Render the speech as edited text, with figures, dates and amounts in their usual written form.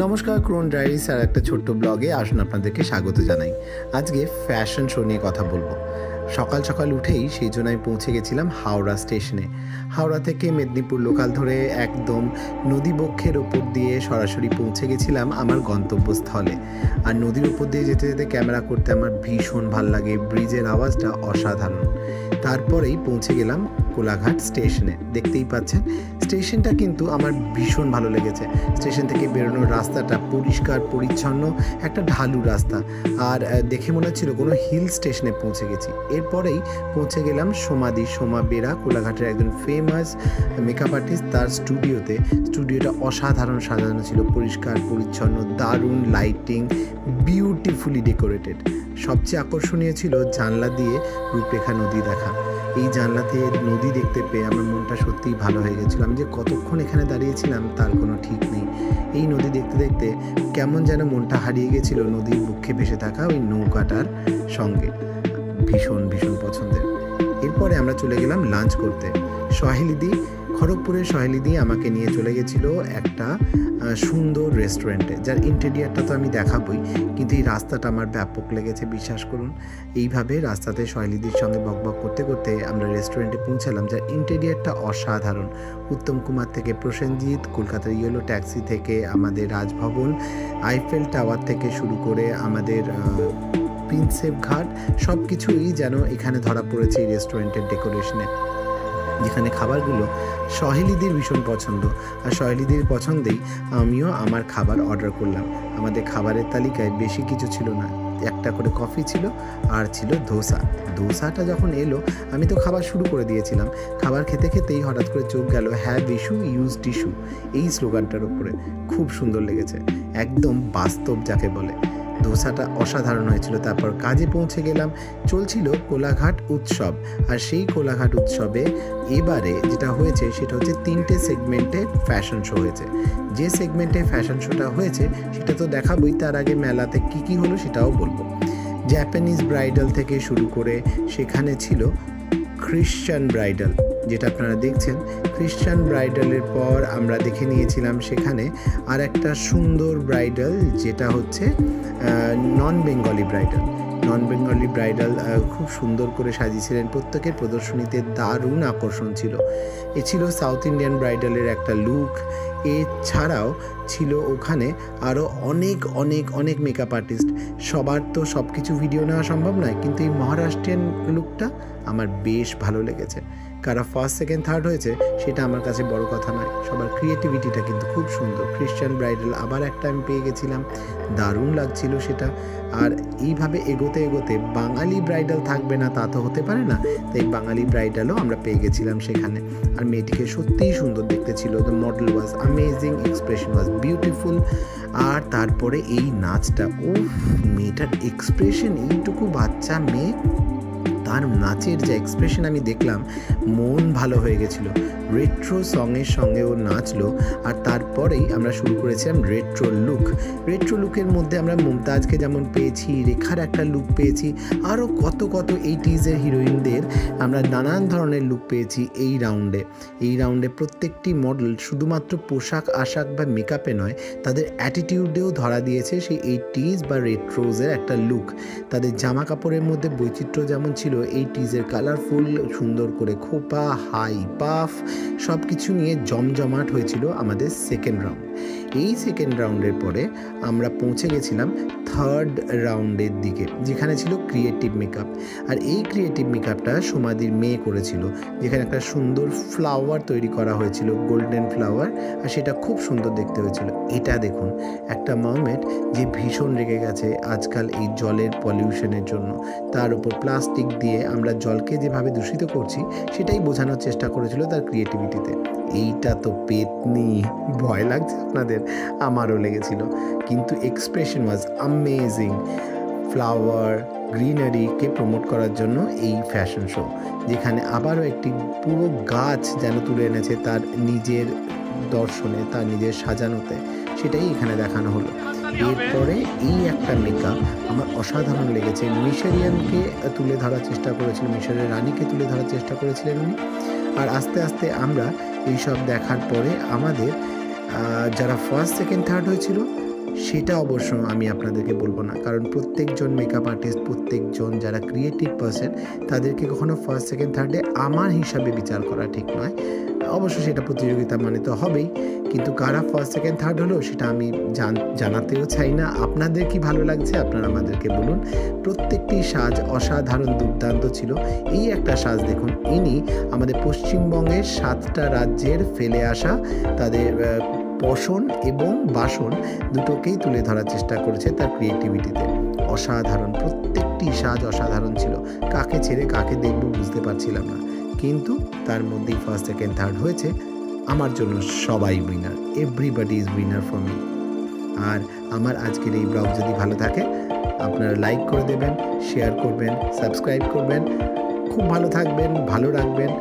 নমস্কার, Crohn diaries আর একটা ছোট্ট ব্লগে আসুন আপনাদেরকে স্বাগত জানাই। আজকে ফ্যাশন শো নিয়ে কথা বলবো। সকাল সকাল উঠেই সেই জন্য আমি পৌঁছে গেছিলাম হাওড়া স্টেশনে। হাওড়া থেকে মেদিনীপুর লোকাল ধরে একদম নদীবক্ষের ওপর দিয়ে সরাসরি পৌঁছে গেছিলাম আমার গন্তব্যস্থলে। আর নদীর ওপর দিয়ে যেতে যেতে ক্যামেরা করতে আমার ভীষণ ভাল লাগে, ব্রিজের আওয়াজটা অসাধারণ। তারপরেই পৌঁছে গেলাম কোলাঘাট স্টেশনে। দেখতেই পাচ্ছেন স্টেশনটা কিন্তু আমার ভীষণ ভালো লেগেছে। স্টেশন থেকে বেরোনোর রাস্তাটা পরিষ্কার পরিচ্ছন্ন, একটা ঢালু রাস্তা, আর দেখে মনে হচ্ছিল কোনো হিল স্টেশনে পৌঁছে গেছি। এরপরেই পৌঁছে গেলাম সোমা বেরা, কোলাঘাটের একজন ফেমাস মেকআপ আর্টিস্ট, তার স্টুডিওতে। স্টুডিওটা অসাধারণ সাজানো ছিল, পরিষ্কার পরিচ্ছন্ন, দারুণ লাইটিং, বিউটিফুলি ডেকোরেটেড। সবচেয়ে আকর্ষণীয় ছিল জানলা দিয়ে রূপরেখা নদী দেখা। এই জানলাতে নদী দেখতে পেয়ে আমার মনটা সত্যিই ভালো হয়ে গেছিলো। আমি যে কতক্ষণ এখানে দাঁড়িয়েছিলাম তার কোনো ঠিক নেই। এই নদী দেখতে দেখতে কেমন যেন মনটা হারিয়ে গেছিলো নদীর বুকে ভেসে থাকা ওই নৌকাটার সঙ্গে। ভীষণ ভীষণ পছন্দের। এরপরে আমরা চলে গেলাম লাঞ্চ করতে। সহেলিদি, খড়গপুরের সহেলিদি আমাকে নিয়ে চলে গেছিলো একটা সুন্দর রেস্টুরেন্টে, যার ইন্টেরিয়ারটা তো আমি দেখাবই, কিন্তু এই রাস্তাটা আমার ব্যাপক লেগেছে, বিশ্বাস করুন। এইভাবে রাস্তাতে সহেলিদির সঙ্গে বকবক করতে করতে আমরা রেস্টুরেন্টে পৌঁছালাম, যার ইন্টেরিয়ারটা অসাধারণ। উত্তম কুমার থেকে প্রসেনজিৎ, কলকাতার ইয়েলো ট্যাক্সি থেকে আমাদের রাজভবন, আইফেল টাওয়ার থেকে শুরু করে আমাদের প্রিন্সেপ ঘাট, সব কিছুই যেন এখানে ধরা পড়েছে এই রেস্টুরেন্টের ডেকোরেশনে। যেখানে খাবারগুলো সহেলিদির ভীষণ পছন্দ, আর সহেলিদির পছন্দেই আমিও আমার খাবার অর্ডার করলাম। আমাদের খাবারের তালিকায় বেশি কিছু ছিল না, একটা করে কফি ছিল আর ছিল ধোসা। ধোসাটা যখন এলো আমি তো খাবার শুরু করে দিয়েছিলাম। খাবার খেতে খেতেই হঠাৎ করে চোখ গেল হ্যাভ ইস্যু ইউজ টিস্যু, এই স্লোগানটার উপরে। খুব সুন্দর লেগেছে, একদম বাস্তব যাকে বলে। ধোসাটা অসাধারণ হয়েছিল। তারপর কাজে পৌঁছে গেলাম। চলছিল কোলাঘাট উৎসব, আর সেই কোলাঘাট উৎসবে এবারে যেটা হয়েছে সেটা হচ্ছে 3টে সেগমেন্টে ফ্যাশন শো হয়েছে। যে সেগমেন্টে ফ্যাশন শোটা হয়েছে সেটা তো দেখাবই, তার আগে মেলাতে কি হলো সেটাও বলবো। জাপানিজ ব্রাইডাল থেকে শুরু করে সেখানে ছিল খ্রিশ্চান ব্রাইডাল, যেটা আপনারা দেখছেন। খ্রিশ্চান ব্রাইডালের পর আমরা দেখে নিয়েছিলাম সেখানে আর একটা সুন্দর ব্রাইডাল, যেটা হচ্ছে নন বেঙ্গলি ব্রাইডাল। খুব সুন্দর করে সাজিয়েছিলেন, প্রত্যেকের প্রদর্শনীতে দারুণ আকর্ষণ ছিল। এ ছিল সাউথ ইন্ডিয়ান ব্রাইডালের একটা লুক। এছাড়াও ছিল ওখানে আরও অনেক মেকআপ আর্টিস্ট। সবার তো সব কিছু ভিডিও নেওয়া সম্ভব নয়, কিন্তু এই মহারাষ্ট্রিয়ান লুকটা আমার বেশ ভালো লেগেছে। কারা ফার্স্ট সেকেন্ড থার্ড হয়েছে সেটা আমার কাছে বড় কথা নয়, সবার ক্রিয়েটিভিটিটা কিন্তু খুব সুন্দর। খ্রিশ্চান ব্রাইডাল আবার একটা আমি পেয়ে গেছিলাম, দারুণ লাগছিল সেটা। আর এইভাবে এগোতে এগোতে বাঙালি ব্রাইডাল থাকবে না তা তো হতে পারে না, তাই বাঙালি ব্রাইডালও আমরা পেয়ে গেছিলাম সেখানে। আর মেয়েটিকে সত্যিই সুন্দর দেখতে ছিল। The model was amazing, expression was beautiful. আর তারপরে এই নাচটা, ও মেয়েটার এক্সপ্রেশন, এইটুকু বাচ্চা মেয়ে, তার নাচের যে এক্সপ্রেশন আমি দেখলাম, মন ভালো হয়ে গেছিল। রেট্রো সঙের সঙ্গে ও নাচলো। আর তারপরেই আমরা শুরু করেছিলাম রেট্রো লুকের মধ্যে আমরা মুমতাজকে যেমন পেয়েছি, রেখার একটা লুক পেয়েছি, আরও কত 80s হিরোইনদের আমরা নানান ধরনের লুক পেয়েছি এই রাউন্ডে। প্রত্যেকটি মডেল শুধুমাত্র পোশাক আশাক বা মেকআপে নয়, তাদের অ্যাটিটিউডেও ধরা দিয়েছে সেই 80s বা রেট্রোজের একটা লুক। তাদের জামা কাপড়ের মধ্যে বৈচিত্র্য যেমন ছিল, 80s কালারফুল, সুন্দর করে খোপা, হাই পাফ, সব কিছু নিয়ে জমজমাট হয়েছিল আমাদের সেকেন্ড রাউন্ড। এই সেকেন্ড রাউন্ডের পরে আমরা পৌঁছে গেছিলাম থার্ড রাউন্ডের দিকে, যেখানে ছিল ক্রিয়েটিভ মেকআপ। আর এই ক্রিয়েটিভ মেকআপটা সোমাদির মেয়ে করেছিল, যেখানে একটা সুন্দর ফ্লাওয়ার তৈরি করা হয়েছিল, গোল্ডেন ফ্লাওয়ার, আর সেটা খুব সুন্দর দেখতে হয়েছিল। এটা দেখুন, একটা মার্মেড যে ভীষণ রেগে গেছে আজকাল এই জলের পলিউশনের জন্য, তার উপর প্লাস্টিক দিয়ে আমরা জলকে যেভাবে দূষিত করছি সেটাই বোঝানোর চেষ্টা করেছিল তার ক্রিয়েটিভিটিতে। এইটা তো পেতনি, ভয় লাগছে আপনাদের? আমারও লেগেছিল, কিন্তু এক্সপ্রেশন ওয়াজ অ্যামেজিং। ফ্লাওয়ার গ্রিনারিকে প্রমোট করার জন্য এই ফ্যাশন শো, যেখানে আবারও একটি পুরো গাছ যেন তুলে এনেছে তার নিজের দর্শনে, তার নিজের সাজানোতে, সেটাই এখানে দেখানো হলো। এরপরে এই একটা মেকআপ আমার অসাধারণ লেগেছে। মিশরিয়ানকে তুলে ধরার চেষ্টা করেছিলেন, মিশরের রানীকে তুলে ধরার চেষ্টা করেছিলেন উনি। আর আস্তে আস্তে আমরা এইসব দেখার পরে আমাদের যারা ফার্স্ট সেকেন্ড থার্ড হয়েছিল সেটা অবশ্য আমি আপনাদেরকে বলবো না, কারণ প্রত্যেকজন মেকআপ আর্টিস্ট, প্রত্যেকজন যারা ক্রিয়েটিভ পারসন, তাদেরকে কখনো ফার্স্ট সেকেন্ড থার্ডে আমার হিসাবে বিচার করা ঠিক নয়। অবশ্য সেটা প্রতিযোগিতা মানে তো হবেই, কিন্তু কারা ফার্স্ট সেকেন্ড থার্ড হলো সেটা আমি জানাতেও চাই না। আপনাদের কি ভালো লাগছে আপনারা আমাদেরকে বলুন। প্রত্যেকটি সাজ অসাধারণ দুর্দান্ত ছিল। এই একটা সাজ দেখুন, ইনি আমাদের পশ্চিমবঙ্গের 7টা রাজ্যের ফেলে আসা তাদের পোষণ এবং বাসন দুটোকেই তুলে ধরার চেষ্টা করেছে তার ক্রিয়েটিভিটিতে। অসাধারণ, প্রত্যেকটি সাজ অসাধারণ ছিল। কাকে ছেড়ে কাকে দেখব বুঝতে পারছিলাম না, কিন্তু তার মধ্যেই ফার্স্ট সেকেন্ড থার্ড হয়েছে। আমার জন্য সবাই winner, everybody is winner for me. আর আমার আজকের এই ব্লগ যদি ভালো থাকে, আপনারা লাইক করে দেবেন, শেয়ার করবেন, সাবস্ক্রাইব করবেন। খুব ভালো থাকবেন, ভালো রাখবেন।